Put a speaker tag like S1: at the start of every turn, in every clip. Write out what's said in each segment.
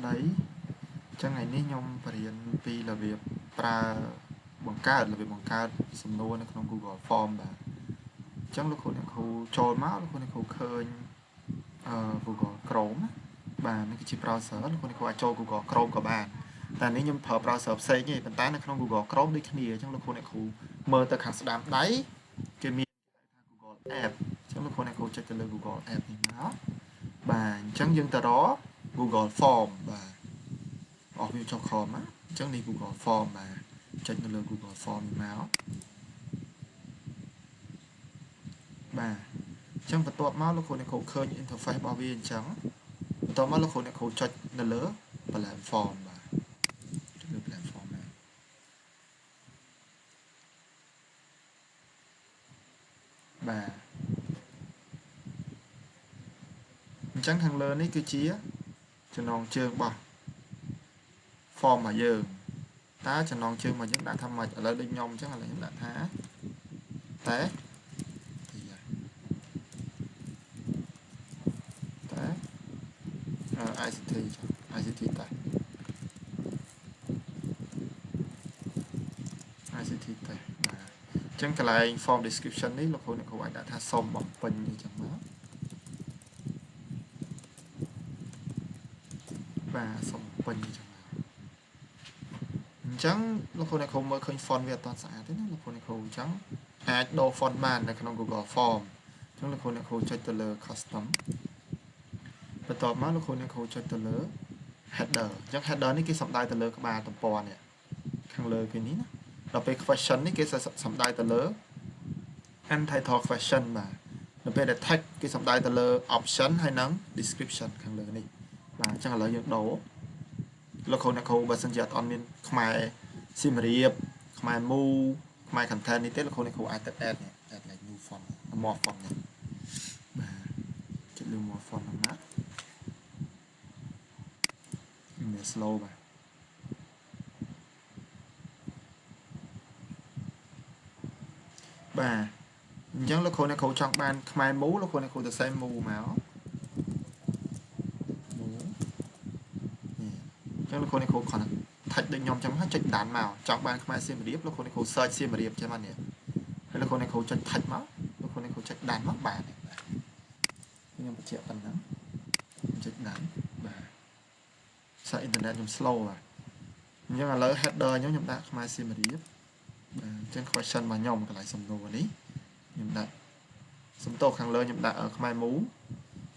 S1: đấy chẳng ngày ní nhung phải hiện vì là việc pra bằng cao là việc bằng cao sầm nô nó không Google Form và chẳng lúc này khu trôi máu lúc này khu khơi Google Chrome và nó chỉ browser lúc này khu cho Google Chrome của bạnแต่นี้ខ្ញុំប្រើ browser ផ្សេងទេប៉ុន្តែនៅក្នុង Google Chrome ដូចគ្នាអញ្ចឹងលោកគ្រូអ្នកគ្រូមើលទៅខាងស្ដាំដៃគេមាន Google App អញ្ចឹងលោកគ្រូអ្នកគ្រូចុចទៅលើ Google App នេះមកបាទអញ្ចឹងយើងទៅរក Google Form បាទអស់វាចុះខមអញ្ចឹងនេះ Google Form បាទចុចទៅលើ Google Form នេះមកបាទអញ្ចឹងបន្ទាប់មកលោកគ្រូអ្នកគ្រូឃើញ interface របស់វាអញ្ចឹងបន្ទាប់មកលោកគ្រូអ្នកគ្រូចុចនៅលើ platform បាទចុចលើ platform បាទអញ្ចឹងខាងលើនេះគឺជាចំណងជើងរបស់ form របស់យើងតើចំណងជើងរបស់យើងដាក់ថាម៉េចឥឡូវដូចខ្ញុំអញ្ចឹងឥឡូវខ្ញុំដាក់ថាតែ ICT ចុះ ICT តែ ICT តែបាទអញ្ចឹងកន្លែង form description នេះលោកគ្រូអ្នកគ្រូអាចដាក់ថាសូមបំពេញអញ្ចឹងមកបាទសូមបំពេញអញ្ចឹងមកអញ្ចឹងលោកគ្រូអ្នកគ្រូមើលឃើញ font វាអត់ទាន់ស្អាតទេណាលោកគ្រូអ្នកគ្រូអញ្ចឹងអាចដូរ font បាននៅក្នុង Google Form អញ្ចឹងលោកគ្រូអ្នកគ្រូចុចទៅលើ custom បន្ទាប់មកលោកគ្រូអ្នកគ្រូចុចទៅលើ header អញ្ចឹង header នេះគេសំដៅទៅលើក្បាលទំព័រនេះខាងលើគេនេះណាដល់ពេល question នេះគេសំដៅទៅលើ untitled question បាទដល់ពេលដែល text គេសំដៅទៅលើ option ហើយនិង description ខាងលើនេះបាទអញ្ចឹងឥឡូវយើងដូរលោកគ្រូអ្នកគ្រូបើសិនជាអត់មានខ្មែរសៀមរាបខ្មែរមូខ្មែរ content នេះទេលោកគ្រូអ្នកគ្រូអាចទៅ add នេះ add like new font more font នេះបាទចុចលើ more font ហ្នឹងណាវា slow បាទបាទអញ្ចឹងលោកគ្រូអ្នកគ្រូចង់បានខ្មែរមូលោកគ្រូអ្នកគ្រូទៅសេមូមកនេះអញ្ចឹងលោកគ្រូអ្នកគ្រូគាត់ថាច់ដូចខ្ញុំអញ្ចឹងហើយចុចដានមកចង់បានខ្មែរសៀមរាបលោកគ្រូអ្នកគ្រូ search សៀមរាបចឹងមកនេះហើយលោកគ្រូអ្នកគ្រូចុចថាច់មកលោកគ្រូអ្នកគ្រូចុចដានមកបាទខ្ញុំបញ្ជាក់ប៉ុណ្ណឹងចុចដានបាទសារអ៊ីនធឺណិតខ្ញុំ slow បាទអញ្ចឹងឥឡូវ header ខ្ញុំដាក់ខ្មែរសៀមរាបបាទអញ្ចឹង question របស់ខ្ញុំកន្លែងសំណួរនេះខ្ញុំដាក់សំទោសខាងលើខ្ញុំដាក់ខ្មែរមូ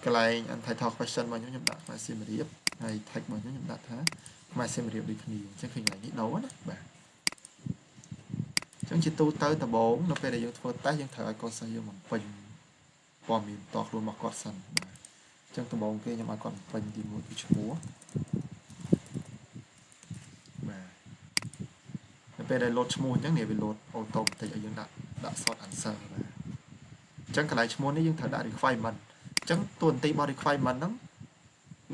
S1: កន្លែង untitled question របស់ខ្ញុំដាក់ខ្មែរសៀមរាបហើយ text របស់ខ្ញុំដាក់ថាខ្មែរសៀមរាបដូចគ្នាអញ្ចឹងឃើញកន្លែងនេះដូរណាបាទអញ្ចឹងជាទូទៅដំបូងនៅពេលដែលយើងធ្វើតេស្តយើងត្រូវឲ្យកូនសិស្សយើងបំពេញព័ត៌មានតខ្លួនរបស់គាត់សិនបាទអញ្ចឹងដំបូងគេខ្ញុំឲ្យគាត់បំពេញទី1គឺឈ្មោះបាទពេលដែលលោតឈ្មោះអញ្ចឹងនេះវាលោតអូតូម៉ាទិកឲ្យយើងដាក់ short answer បាទអញ្ចឹងកន្លែងឈ្មោះនេះយើងត្រូវដាក់ requirement អញ្ចឹងតួនាទីរបស់ requirement ហ្នឹង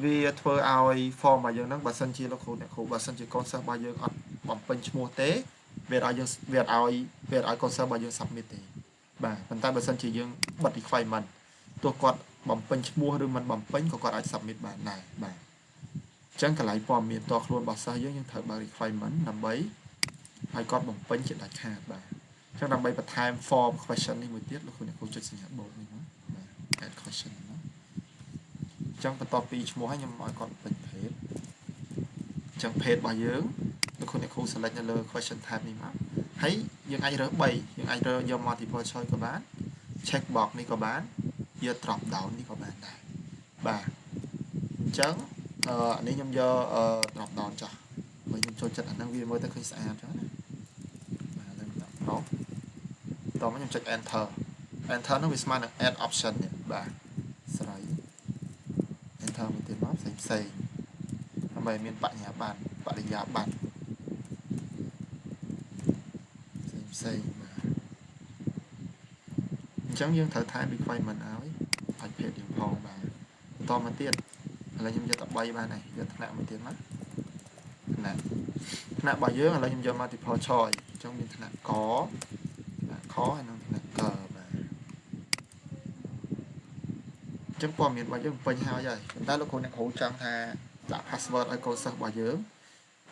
S1: វាធ្វើឲ្យ form របស់យើងហ្នឹងបើសិនជាលោកគ្រូអ្នកគ្រូបើសិនជាកូនសិស្សរបស់យើងអត់បំពេញឈ្មោះទេវាឲ្យយើងវាឲ្យកូនសិស្សរបស់យើង submit ទេបាទប៉ុន្តែបើសិនជាយើងបិទ requirement ទោះគាត់បំពេញឈ្មោះឬមិនបំពេញក៏គាត់អាច submit បានដែរបាទអញ្ចឹងកន្លែងព័ត៌មានតខ្លួនរបស់សិស្សយើងត្រូវបើក requirement ដើម្បីឲ្យគាត់បំពេញជាដាច់ខាតបាទអញ្ចឹងដើម្បីបន្ថែម form question នេះមួយទៀតលោកគ្រូអ្នកគ្រូចុចសញ្ញាបូកនេះមកបាទ add question ណាអញ្ចឹងបន្ទាប់ពីឈ្មោះឲ្យខ្ញុំឲ្យគាត់ពេញ page អញ្ចឹង page របស់យើងលោកគ្រូអ្នកគ្រូ select នៅលើ question tab នេះមកហើយយើងអាចរើស3យើងអាចរើសយក multiple choice ក៏បាន check box នេះក៏បានយក drop down នេះក៏បានដែរបាទអញ្ចឹងអានេះខ្ញុំយក drop down ចោះបើខ្ញុំចូលចិត្តអាហ្នឹងវាមើលទៅឃើញស្អាតចឹងណាបាទឥឡូវដាក់ drop តោះខ្ញុំចុច enter នោះវាស្មើនឹង add option នេះបាទស្រី enter មួយទៀតមកផ្សេងដើម្បីមានបរិយាប័ន្នផ្សេងបាទអញ្ចឹងយើងត្រូវថែម requirement ឲ្យអាចភេទយើងផងបាទបន្តមកទៀតឥឡូវខ្ញុំយកតែ3បានហើយយកថ្នាក់មួយទៀតមកថ្នាក់របស់យើងឥឡូវខ្ញុំយក multiple choice អញ្ចឹងមានថ្នាក់កថ្នាក់ខហើយនិងថ្នាក់កបាទអញ្ចឹងព័ត៌មានរបស់យើងពេញហើយប៉ុន្តែលោកគ្រូអ្នកគ្រូចង់ថា ដាក់ password ឲ្យកូនសិស្សរបស់យើង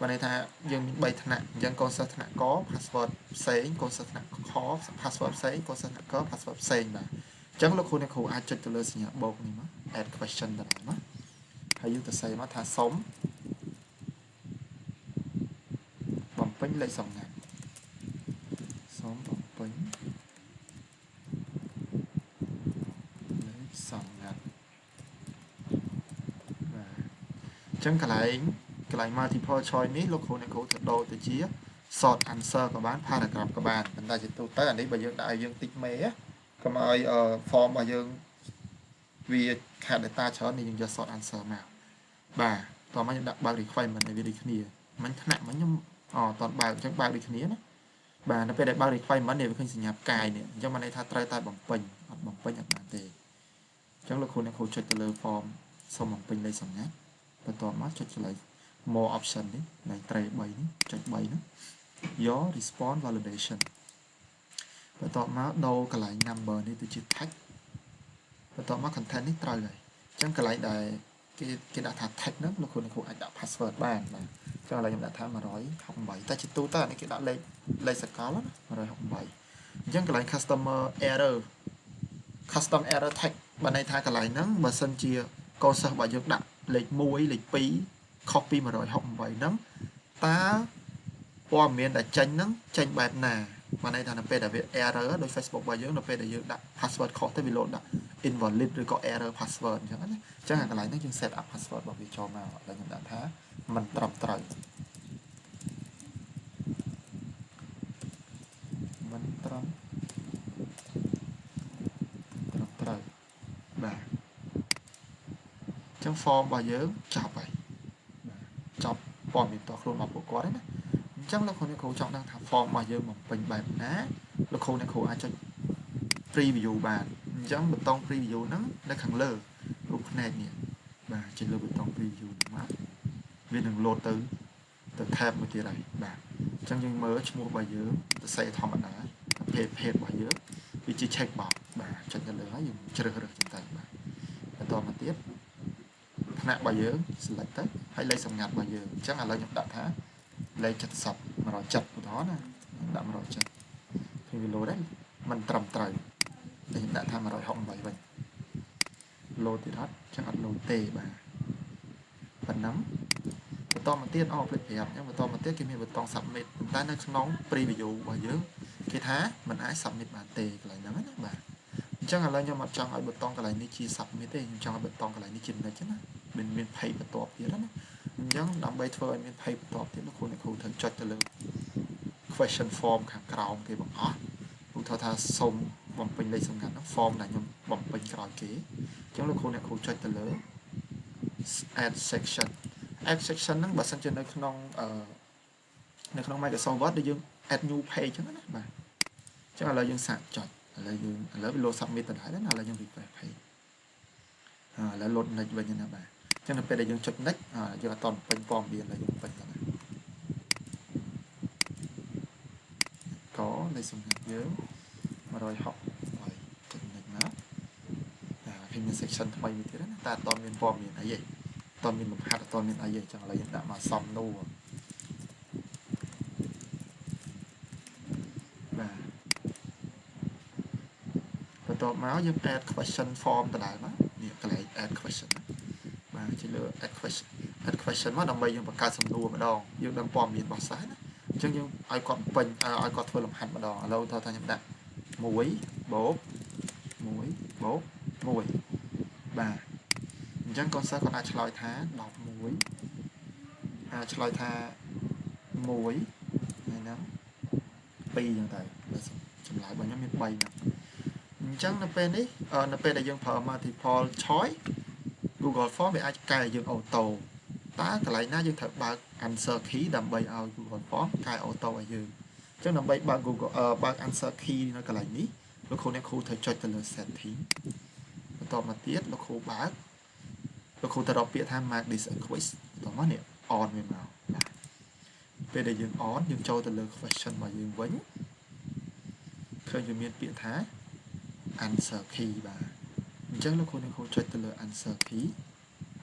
S1: បើន័យថាយើងមាន3ថ្នាក់អញ្ចឹងកូនសិស្សថ្នាក់ក password ផ្សេងកូនសិស្សថ្នាក់ខ password ផ្សេងកូនសិស្សថ្នាក់ក password ផ្សេងបាទអញ្ចឹងលោកគ្រូអ្នកគ្រូអាចចុចទៅលើសញ្ញាបូកនេះមក add question ទៅដែរមកហើយយើងទៅសេមកថាសុំបំពេញលេខសម្ងាត់សុំបំពេញលេខសម្ងាត់បាទអញ្ចឹងកន្លែង multiple choice នេះលោកគ្រូអ្នកគ្រូទៅដូរទៅជា short answer ក៏បាន paragraph ក៏បានប៉ុន្តែជាទូទៅអានេះបើយើងដាក់ឲ្យយើងតិចមេកុំឲ្យ form របស់យើងវាខាត data ច្រើននេះយើងយក short answer មកបាទតោះមកយើងដាក់បើក requirement ឲ្យវាដូចគ្នាមិនថ្នាក់មកខ្ញុំតន់បើកអញ្ចឹងបើកដូចគ្នាណាបាទនៅពេលដែលបើក requirement នេះវាឃើញសញ្ញាផ្កាយនេះអញ្ចឹងបានន័យថាត្រូវតែបំពេញអត់បំពេញអត់បានទេអញ្ចឹងលោកគ្រូអ្នកគ្រូចុចទៅលើ form សូមបំពេញលេខសម្ងាត់បន្ទាប់មកចុចឆ្លើយ more option នេះនៃត្រី3នេះចុច3ហ្នឹង your response validation បន្ទាប់មកដូរកន្លែង number នេះទៅជា text បន្ទាប់មក content នេះត្រូវហើយអញ្ចឹងកន្លែងដែលគេដាក់ថា text ហ្នឹងលោកគ្រូអ្នកគ្រូអាចដាក់ password បានបាទចុះឥឡូវខ្ញុំដាក់ថា168តែជាទូទៅអានេះគេដាក់លេខសកលណា168អញ្ចឹងកន្លែង customer error custom error text បើន័យថាកន្លែងហ្នឹងបើសិនជាកូនសិស្សរបស់យើងដាក់លេខ1លេខ2ខុសពី168ហ្នឹងតើព័ត៌មានដែលចេញហ្នឹងចេញបែបណាបើន័យថានៅពេលដែលវា error ដោយ Facebook របស់យើងនៅពេលដែលយើងដាក់ password ខុសទៅវាលោតដាក់ invalid ឬក៏ error password អញ្ចឹងណាអញ្ចឹងអាកន្លែងហ្នឹងយើង set up password របស់វាចូលមកហើយខ្ញុំដាក់ថាមិនត្រឹមត្រូវមិនត្រឹមត្រូវបាទអញ្ចឹង form របស់យើងចប់ហើយបាទចប់ព័ត៌មានតខ្លួនរបស់ពួកគាត់ហ្នឹងណាអញ្ចឹងលោកគ្រូអ្នកគ្រូចង់ដឹងថា form របស់យើងបំពេញបែបណាលោកគ្រូអ្នកគ្រូអាចចុច preview បានអញ្ចឹងប៊ូតុង preview ហ្នឹងនៅខាងលើរូបផ្នែកនេះបាទចុចលើប៊ូតុង preview នេះមកវានឹង load ទៅ tab មួយទៀតហើយបាទអញ្ចឹងយើងមើលឈ្មោះរបស់យើងសរសេរធម្មតាភេទរបស់យើងវាជា check box បាទចុចទៅលើហើយយើងជ្រើសរើសចឹងទៅបាទបន្តមកទៀតថ្នាក់របស់យើង select ទៅហើយលេខសម្ងាត់របស់យើងអញ្ចឹងឥឡូវខ្ញុំដាក់ថាលេខ70 170ឧទាហរណ៍ណាដាក់170គឺវា load ដែរมันត្រឹមត្រូវតែខ្ញុំដាក់ថា168វិញ load ទៀតអត់ចឹងអត់ load ទេបាទប៉ុណ្ណឹងបន្តមកទៀតភ្លេចប្រាប់អញ្ចឹងបន្តមកទៀតគេមានប៊ូតុង submit ប៉ុន្តែនៅក្នុង preview របស់យើងគេថាมันអាច submit បានទេកន្លែងហ្នឹងណាបាទអញ្ចឹងឥឡូវខ្ញុំអត់ចង់ឲ្យប៊ូតុងកន្លែងនេះជា submit ទេខ្ញុំចង់ឲ្យប៊ូតុងកន្លែងនេះជា next ណាមាន page បន្ទាប់ទៀតណាអញ្ចឹងដើម្បីធ្វើឲ្យមាន page បន្ទាប់ទៀតលោកគ្រូអ្នកគ្រូត្រូវចុចទៅលើ question form ខាងក្រោមគេបង្អស់ឧទាហរណ៍ថាសូមបំពេញលេខសម្ងាត់ហ្នឹង form ដែលខ្ញុំបំពេញក្រោយគេអញ្ចឹងលោកគ្រូអ្នកគ្រូចុចទៅលើ add section add section ហ្នឹងបើសិនជានៅក្នុងMicrosoft Word ដែលយើង add new page អញ្ចឹងណាបាទអញ្ចឹងឥឡូវយើងសាកចុចឥឡូវវា load submit ទៅហើយណាឥឡូវយើង refresh page ឥឡូវ load next វិញណាបាទអញ្ចឹងនៅពេលដែលយើងចុច next យើងអត់តពេញព័ត៌មានឡើយយើងពេញទៅណាក៏លេខសម្ងាត់យើង160ចុច next មកគេមាន section ថ្មីមួយទៀតណាតែអត់មានព័ត៌មានអីទេអត់មានលំហាត់អត់មានអីទេអញ្ចឹងឥឡូវយើងដាក់មកសំនោះបាទបន្ទាប់មកយើង add question form ដដែលមកនេះកន្លែង add question បាទជិះលើ add question មកដើម្បីយើងបង្កើតសំណួរម្ដងយើងដឹងព័ត៌មានរបស់សិស្សណាអញ្ចឹងយើងឲ្យគាត់ពេញឲ្យគាត់ធ្វើលំហាត់ម្ដងឥឡូវថាខ្ញុំដាក់1 បូក 1 បូក 1បាទអញ្ចឹងកូនសិស្សគាត់អាចឆ្លើយថា11ឆ្លើយថា1ហើយហ្នឹង2អញ្ចឹងទៅចម្លើយរបស់ខ្ញុំមាន3ហ្នឹងអញ្ចឹងនៅពេលនេះនៅពេលដែលយើងប្រើ multiple choice Google Form វាអាចកែយើងអូតូតើកន្លែងណាយើងត្រូវបើក answer key ដើម្បីឲ្យ Google Form កែអូតូឲ្យយើងអញ្ចឹងដើម្បីបើក បើក answer key នៅកន្លែងនេះលោកគ្រូអ្នកគ្រូត្រូវចុចទៅលើ setting បន្តមកទៀតលោកគ្រូបើកលោកគ្រូទៅរកពាក្យថា mark this a quiz បន្តមកនេះ on វាមកបាទពេលដែលយើង on យើងចូលទៅលើ question របស់យើងវិញឃើញវាមានពាក្យថា answer key បាទអញ្ចឹងលោកគ្រូអ្នកគ្រូចុចទៅលើ answer key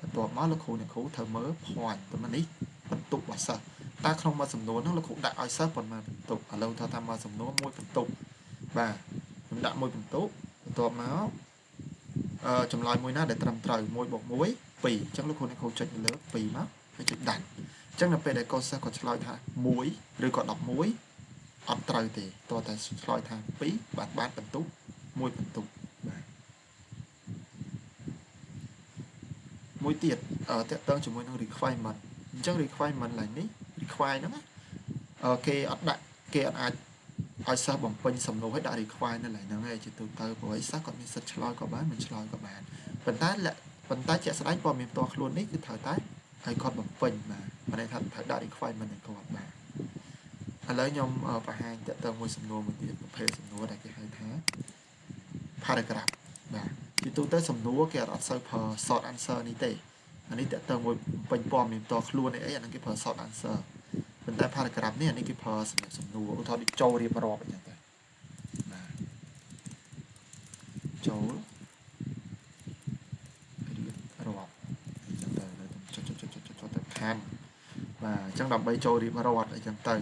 S1: បន្ទាប់មកលោកគ្រូអ្នកគ្រូត្រូវមើល point ប៉ុន្មាននេះបន្ទុករបស់សិស្សតើក្នុងមួយសំណួរហ្នឹងលោកគ្រូដាក់ឲ្យសិស្សប៉ុន្មានបន្ទុកឥឡូវថាមួយសំណួរមួយបន្ទុកបាទខ្ញុំដាក់មួយបន្ទុកបន្ទាប់មកចម្លើយមួយណាដែលត្រឹមត្រូវ1 + 1 2អញ្ចឹងលោកគ្រូអ្នកគ្រូចុចលើ2មកហើយចុចដាច់អញ្ចឹងនៅពេលដែលកូនសិស្សគាត់ឆ្លើយថា1ឬក៏11អត់ត្រូវទេតោះតែឆ្លើយថា2បានបន្ទុក1បន្ទុកបាទមួយទៀតតកតងជាមួយនឹង requirement អញ្ចឹង requirement ឡើងនេះ require ហ្នឹងគេអត់ដាក់គេអត់អាចឲ្យសិស្សបំពេញសំណួរឲ្យដាក់ require នៅឡើយហ្នឹងឯងជាទូទៅព្រោះឲ្យសិស្សគាត់មានសិទ្ធិឆ្លើយក៏បានមិនឆ្លើយក៏បានប៉ុន្តែជាក់ស្ដែងព័ត៌មានផ្ទាល់ខ្លួននេះគឺត្រូវតែឲ្យគាត់បំពេញបាទមិនន័យថាត្រូវដាក់ requirement ឲ្យគាត់បាទឥឡូវខ្ញុំបង្ហាញតកតងមួយសំណួរមួយទៀតប្រភេទសំណួរដែលគេហៅថា paragraph បាទជាទូទៅសំណួរគេអត់សូវប្រើ short answer នេះទេអានេះតកតងមួយពេញព័ត៌មានផ្ទាល់ខ្លួនអីអាហ្នឹងគេប្រើ short answer ប៉ុន្តែ paragraph នេះអានេះគេប្រើសម្រាប់សំណួរឧទាហរណ៍ដូចចូលរៀបរាប់អញ្ចឹងទៅបាទចូលរៀបរាប់អញ្ចឹងទៅចុចទៅខាងបាទអញ្ចឹងដើម្បីចូលរៀបរាប់អីចឹងទៅ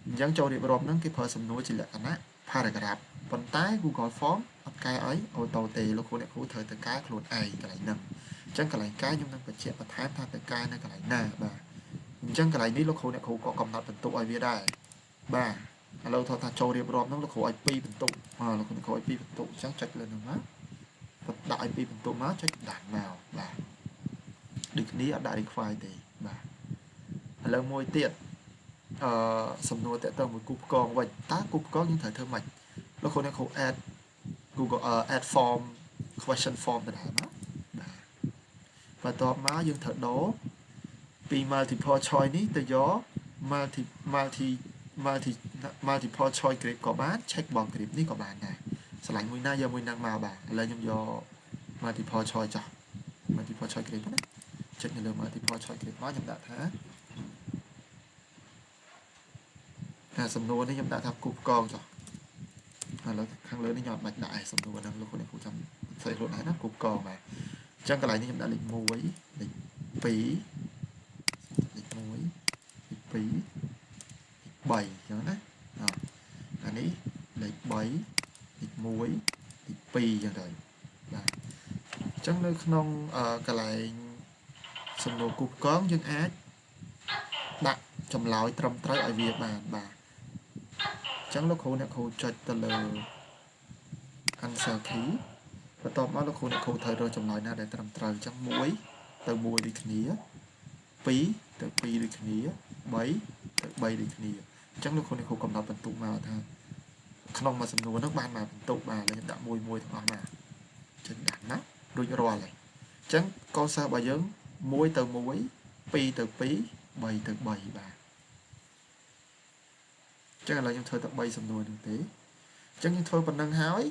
S1: អញ្ចឹងចូលរៀបរាប់ហ្នឹងគេប្រើសំណួរជាលក្ខណៈ paragraph ប៉ុន្តែ Google Form អត់កែឲ្យអូតូទេលោកគ្រូអ្នកគ្រូត្រូវទៅកែខ្លួនឯងកន្លែងហ្នឹងអញ្ចឹងកន្លែងកែខ្ញុំនឹងបញ្ជាក់បន្ថែមថាទៅកែនៅកន្លែងណាបាទអញ្ចឹងកន្លែងនេះលោកគ្រូអ្នកគ្រូក៏កំណត់បន្ទុកឲ្យវាដែរបាទឥឡូវថាចូលរៀបរាប់ហ្នឹងលោកគ្រូឲ្យ2បន្ទុកលោកគ្រូអ្នកគ្រូឲ្យ2បន្ទុកអញ្ចឹងចុចលើហ្នឹងមកដាក់ឲ្យ2បន្ទុកមកចុចដាក់មកបាទដូចគ្នាអត់ដាក់ require ទេបាទឥឡូវមួយទៀតសំណួរតើតើមួយគូផ្គងវិញតើគូផ្គងយើងត្រូវធ្វើម៉េចលោកគ្រូអ្នកគ្រូ add Google add form question form ទៅដែរមកបាទបន្ទាប់មកយើងត្រូវដូរពី multiple choice នេះទៅយក multiple choice grip ក៏បាន check box grip នេះក៏បានដែរឆ្លាញ់មួយណាយកមួយហ្នឹងមកបាទឥឡូវខ្ញុំយក multiple choice ចុះ multiple choice grip ណាចុចនៅលើ multiple choice grip មកខ្ញុំដាក់ថាសំណួរនេះខ្ញុំដាក់ថាគូផ្គងចុះឥឡូវខាងលើនេះខ្ញុំអត់បាច់ដាក់ឯសំណួរហ្នឹងលោកគ្រូចាំស្អីខ្លួនឯងណាគូផ្គងបាទអញ្ចឹងកន្លែងនេះខ្ញុំដាក់លេខ1លេខ2លេខ1លេខ2លេខ3អញ្ចឹងណាអានេះលេខ3លេខ1លេខ2អញ្ចឹងទៅបាទអញ្ចឹងនៅក្នុងកន្លែងសំណួរគូផ្គងយើងអាចដាក់ចម្លើយត្រឹមត្រូវឲ្យវាបានបាទអញ្ចឹងលោកគ្រូអ្នកគ្រូចុចទៅលើ answer key បន្ទាប់មកលោកគ្រូអ្នកគ្រូត្រូវរកចម្លើយណាដែលត្រឹមត្រូវអញ្ចឹង1ទៅ1ដូចគ្នា2ទៅ2ដូចគ្នា3ទៅ3ដូចគ្នាអញ្ចឹងលោកគ្រូអ្នកគ្រូកំណត់បន្ទុកមកថាក្នុងមួយសំណួរហ្នឹងបានមកបន្ទុកបាទហើយខ្ញុំដាក់មួយទាំងអស់មកចុចដាក់ណារួចរាល់ហើយអញ្ចឹងកូនសិស្សរបស់យើង1ទៅ1 2ទៅ2 3ទៅ3បាទអញ្ចឹងឥឡូវខ្ញុំធ្វើតែ3សំណួរហ្នឹងទេអញ្ចឹងយើងធ្វើប៉ុណ្្នឹងហើយ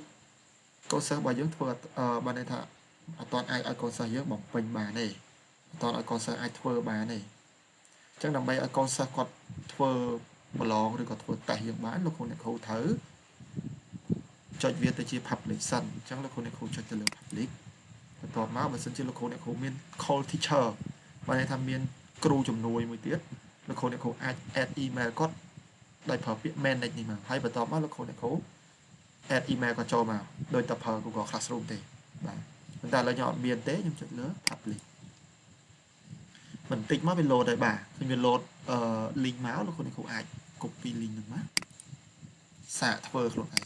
S1: កូនសិស្សរបស់យើងធ្វើបានន័យថាអត់ទាន់អាចឲ្យកូនសិស្សយើងបំពេញបានទេអត់ទាន់ឲ្យកូនសិស្សអាចធ្វើបានទេអញ្ចឹងដើម្បីឲ្យកូនសិស្សគាត់ធ្វើប្រឡងឬក៏ធ្វើតេស្តយើងបានលោកគ្រូអ្នកគ្រូត្រូវចុចវាទៅជា public សិនអញ្ចឹងលោកគ្រូអ្នកគ្រូចុចទៅលើ public បន្ទាប់មកបើសិនជាលោកគ្រូអ្នកគ្រូមាន call teacher បានន័យថាមានគ្រូជំនួយមួយទៀតលោកគ្រូអ្នកគ្រូអាច add email គាត់ដោយប្រើពាក្យ manage នេះមកហើយបន្ទាប់មកលោកគ្រូអ្នកគ្រូ add email ក៏ចូលមកដោយតែប្រើ Google Classroom ទេបាទប៉ុន្តែឥឡូវខ្ញុំអត់មានទេខ្ញុំចុចលើ public បន្តិចមកវា load ហើយបាទឃើញវា load link មកលោកគ្រូអ្នកគ្រូអាច copy link ហ្នឹងមកសាកធ្វើខ្លួនឯង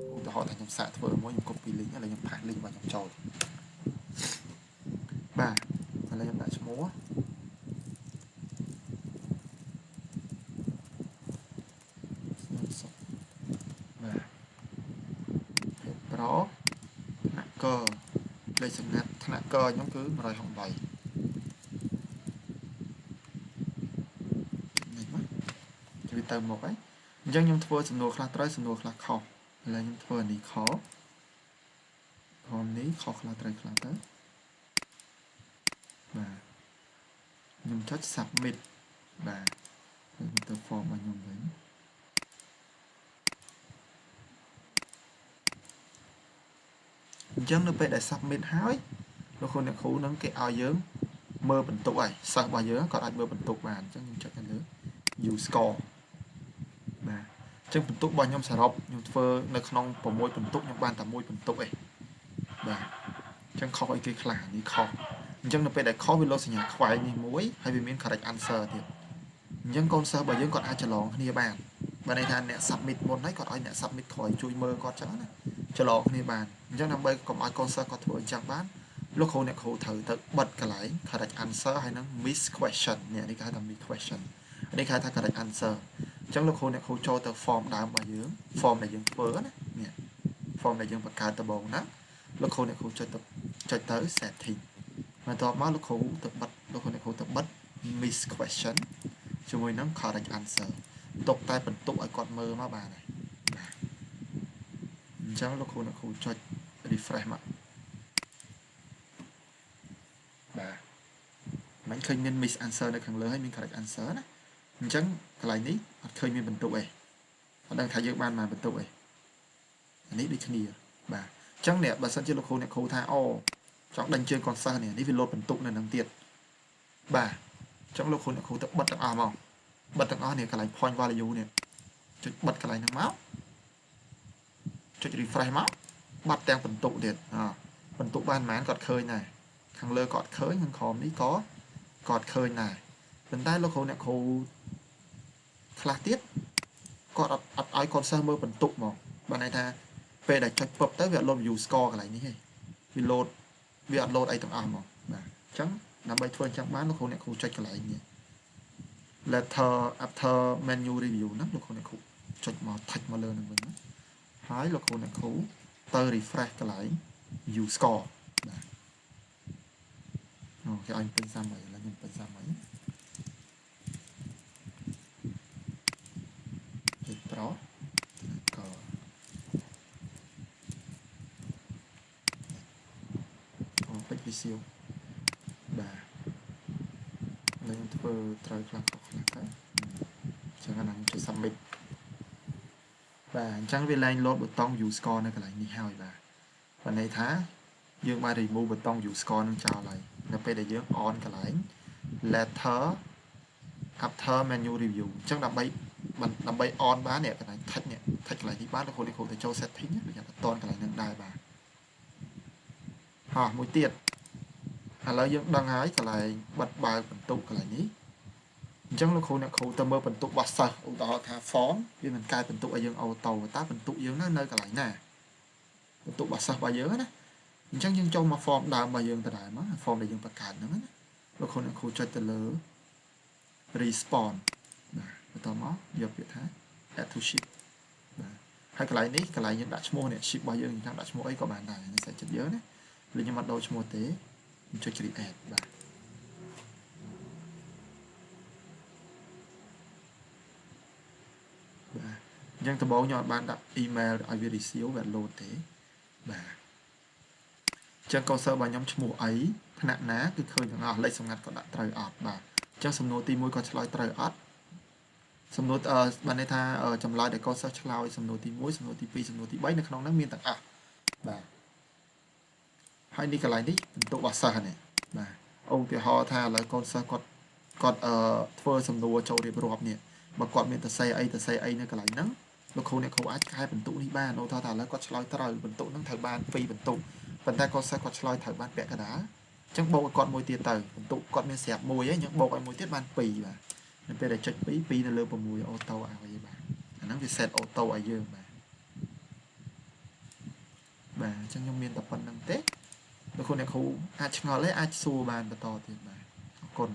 S1: ឧទាហរណ៍ថាខ្ញុំសាកធ្វើមួយខ្ញុំ copy link ឥឡូវខ្ញុំផាស link របស់ខ្ញុំចូលបាទឥឡូវខ្ញុំដាក់ឈ្មោះបាទប្រូថ្នាក់កលេខសម្ងាត់ថ្នាក់កខ្ញុំគឺ168នេះមកជួយទៅមកហើយអញ្ចឹងខ្ញុំធ្វើសំណួរខ្លះត្រូវសំណួរខ្លះខុសឥឡូវខ្ញុំធ្វើអានេះខុសនេះខុសខ្លះត្រូវខ្លះទៅបាទខ្ញុំចុច submit បាទខ្ញុំទៅ form របស់ខ្ញុំវិញអញ្ចឹងនៅពេលដែល submit ហើយ លោកគ្រូអ្នកគ្រូនឹងគេឲ្យយើងមើលបន្ទុកហើយសិស្សរបស់យើងគាត់អាចមើលបន្ទុកបានអញ្ចឹងខ្ញុំចុចទៅលើ view score បាទអញ្ចឹងបន្ទុករបស់ខ្ញុំសរុបខ្ញុំធ្វើនៅក្នុង6បន្ទុកខ្ញុំបានតែ1បន្ទុកឯងបាទអញ្ចឹងខុសអីគេខ្លះនេះខុសអញ្ចឹងនៅពេលដែលខុសវាលោតសញ្ញាខ្វែងនេះមួយហើយវាមាន correct answer ទៀតអញ្ចឹងកូនសិស្សរបស់យើងគាត់អាចច្រឡំគ្នាបានបើន័យថាអ្នក submit មុនហើយគាត់ឲ្យអ្នក submit ក្រោយជួយមើលគាត់ចឹងណាច្រឡំគ្នាបានអញ្ចឹងដើម្បីកុំឲ្យកូនសិស្សគាត់ធ្វើអញ្ចឹងបានលោកគ្រូអ្នកគ្រូត្រូវទៅបិទកន្លែង correct answer ហើយនឹង miss question នេះគេហៅថា miss question នេះគេហៅថា correct answer អញ្ចឹងលោកគ្រូអ្នកគ្រូចូលទៅ form ដើមរបស់យើង form ដែលយើងធ្វើណានេះ form ដែលយើងបង្កើតដំបូងណាលោកគ្រូអ្នកគ្រូចុចទៅ setting បន្ទាប់មកលោកគ្រូទៅបិទលោកគ្រូអ្នកគ្រូទៅបិទ miss question ជាមួយនឹង correct answer ទុកតែបន្ទុកឲ្យគាត់មើលមកបានហើយបាទអញ្ចឹងលោកគ្រូអ្នកគ្រូចុច refresh មកបាទមិនឃើញមាន miss answer នៅខាងលើហើយមាន correct answer ណាអញ្ចឹងកន្លែងនេះអត់ឃើញមានបន្ទុកទេអត់ដឹងថាយើងបានមកបន្ទុកទេអានេះដូចគ្នាបាទអញ្ចឹងអ្នកបើសិនជាលោកគ្រូអ្នកគ្រូថាអូចង់ដេញជើងកូនសិស្សនេះវាលោតបន្ទុកនៅនឹងទៀតបាទអញ្ចឹងលោកគ្រូអ្នកគ្រូទៅបិទទាំងអស់មកបិទទាំងអស់នេះកន្លែង point value នេះចុចបិទកន្លែងហ្នឹងមកចុច refresh មកបាត់ទាំងបន្ទុកទៀតបន្ទុកបានប៉ុន្មានគាត់ឃើញដែរខាងលើគាត់ឃើញខាងក្រោមនេះក៏គាត់ឃើញដែរប៉ុន្តែលោកគ្រូអ្នកគ្រូខ្លះទៀតគាត់អត់ឲ្យកូនសិស្សមើលបន្ទុកមកបានន័យថាពេលដែលចុចពឹបទៅវាអត់លោត view score កន្លែងនេះទេវាលោតវាអត់លោតអីទាំងអស់មកបាទអញ្ចឹងដើម្បីធ្វើអញ្ចឹងបានលោកគ្រូអ្នកគ្រូចុចកន្លែងនេះ letter after menu review ហ្នឹងលោកគ្រូអ្នកគ្រូចុចមក touch មកលើនឹងវិញហើយលោកគ្រូអ្នកគ្រូទៅ refresh កន្លែង view score បាទអូគេឲ្យពេញ30ឥឡូវខ្ញុំពេញ30ពេញប្រុសក៏ពេញ visual បាទហើយខ្ញុំធ្វើត្រូវខ្លះខុសខ្លះទៅអញ្ចឹងអាហ្នឹងចុច submit បាទអញ្ចឹងវាឡើងលោតប៊ូតុង view score នៅកន្លែងនេះហើយបាទបានន័យថាយើងបាន remove ប៊ូតុង view score នឹងចោលហើយនៅពេលដែលយើង on កន្លែង letter after menu review អញ្ចឹងដើម្បី on បាននេះកន្លែង touch នេះ touch កន្លែងនេះបានលោកគ្រូទៅចូល setting ដូចថាតតកន្លែងហ្នឹងដែរបាទមួយទៀតឥឡូវយើងដឹងហើយកន្លែងបិទបើកបន្ទុកកន្លែងនេះអញ្ចឹងលោកគ្រូអ្នកគ្រូទៅមើលបន្ទុករបស់សិស្សឧទាហរណ៍ថា form វាមិនកើតបន្ទុកឲ្យយើងអូតូតើបន្ទុកយើងនៅកន្លែងណាបន្ទុករបស់សិស្សរបស់យើងណាអញ្ចឹងយើងចូលមក form ដើមរបស់យើងដដែលមក form ដែលយើងបង្កើតហ្នឹងណាលោកគ្រូអ្នកគ្រូចុចទៅលើ respawn បាទបន្តមកយកពាក្យថា add to sheet បាទហើយកន្លែងនេះកន្លែងយើងដាក់ឈ្មោះនេះ sheet របស់យើងចង់ដាក់ឈ្មោះអីក៏បានដែរនេះសាច់ចិត្តយើងណាលេខ្ញុំអត់ដូរឈ្មោះទេខ្ញុំចុច create បាទបាទអញ្ចឹងដំបូងខ្ញុំអត់បានដាក់ email ឲ្យវា receive វា load ទេបាទអញ្ចឹងកូនសិស្សរបស់ខ្ញុំឈ្មោះអីថ្នាក់ណាគឺឃើញទាំងអស់លេខសម្ងាត់ក៏ដាក់ត្រូវអត់បាទអញ្ចឹងសំណួរទី1ក៏ឆ្លើយត្រូវអត់សំណួរបានន័យថាចម្លើយដែលកូនសិស្សឆ្លើយសំណួរទី1សំណួរទី2សំណួរទី3នៅក្នុងហ្នឹងមានទាំងអស់បាទហើយនេះកន្លែងនេះបន្ទុករបស់សិស្សនេះបាទឧទាហរណ៍ថាឥឡូវកូនសិស្សគាត់ធ្វើសំណួរចូលរៀបរាប់នេះបើគាត់មានតស័យអីនៅកន្លែងហ្នឹងលោកគ្រូអ្នកគ្រូអាចកែបន្ទុកនេះបានឧទាហរណ៍ថាឥឡូវគាត់ឆ្លើយត្រូវបន្ទុកហ្នឹងត្រូវបាន2បន្ទុកប៉ុន្តែកូនសិស្សគាត់ឆ្លើយត្រូវបានពាក់កណ្ដាលអញ្ចឹងបូកឲ្យគាត់មួយទៀតទៅបន្ទុកគាត់មានស្រាប់1ហើយអញ្ចឹងបូកឲ្យមួយទៀតបាន2បាទនៅពេលដែលចុច2នៅលើ6អូតូឲ្យបាទអាហ្នឹងវា set អូតូឲ្យយើងបាទអញ្ចឹងខ្ញុំមានតែប៉ុណ្្នឹងទេលោកគ្រូអ្នកគ្រូអាចឆ្ងល់ទេអាចសួរបានបន្តទៀតបាទអរគុណ